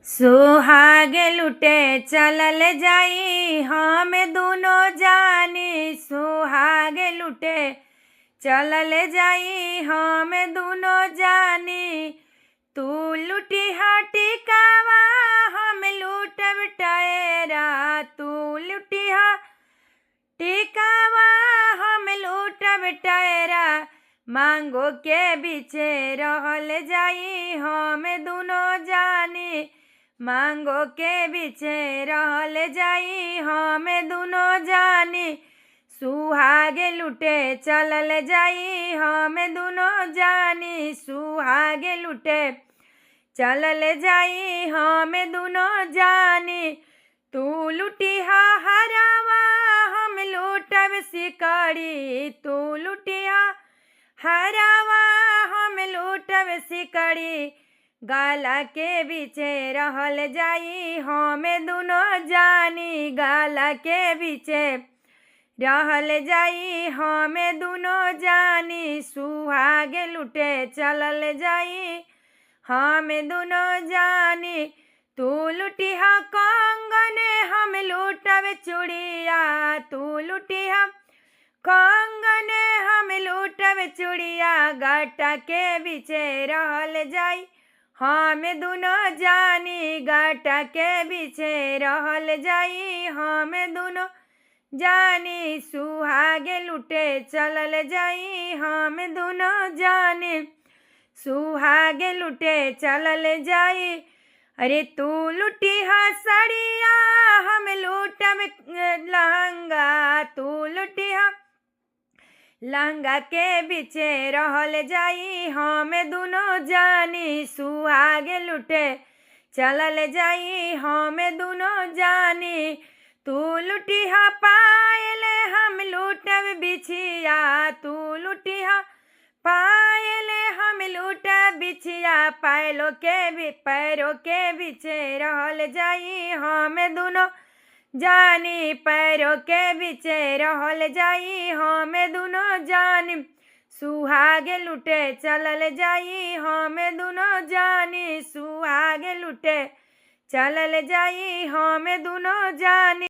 सुहाग लुटे चलल जाई हम दुनो जानी। सुहाग लुटे चलल जाई हम दुनो जानी। तू लुटिहा टिकावा हम लूटब टयरा। तू लुटिहा टिकावा हम लूटब टयरा। मांगो के बीचे रहल जाई हम दुनो जानी। मांगो के बीचे रहल जाई हम दुनो जानी। सुहाग लुटे चलल जाई हम दुनो जानी। सुहाग लुटे चलल जाई हम दुनो जानी। तू लुटिहा हरावा हम लूटब सिकड़ी। तू लुटिहा हरावा हम लूटब सिकड़ी। गाला के बीचे रहल जाई हम दुनो जानी। गाला के बीचे रहल जाई हम दुनो जानी। सुहाग लुटे चलल जाई हम दुनो जानी। तू लुटिहा कंगन हम लूटब चूड़िया। तू लुटिहा कंगन हम लूटब चूड़िया। गाटा के बीचे रहल जाई हम दुनो जानी। गाटा के बीचे रहल जाई हम दुनो जानी। सुहाग लुटे चलल जाई हम दुनो जानी। सुहाग लुटे चलल जाई। अरे तू लुटिहा साड़िया हम लूटब लहंगा। तू लुटिहा लहंगा के बीचे रहल जाई हम दुनो जानी। सुहाग लुटे चलल जाई हम दुनो जानी। तू लुटिहा पायल हम लूटब बिछिया। तू लुटिहा पायल हम लूटब बिछिया। पैरों के बीचे रहल जाई हम दुनो जानी। पैरों के बीचे रहल जाई हम दुनो जानी। सुहाग लुटे चलल जाई हम दुनो जानी। सुहाग लुटे चलल जाई हम दुनो जानी।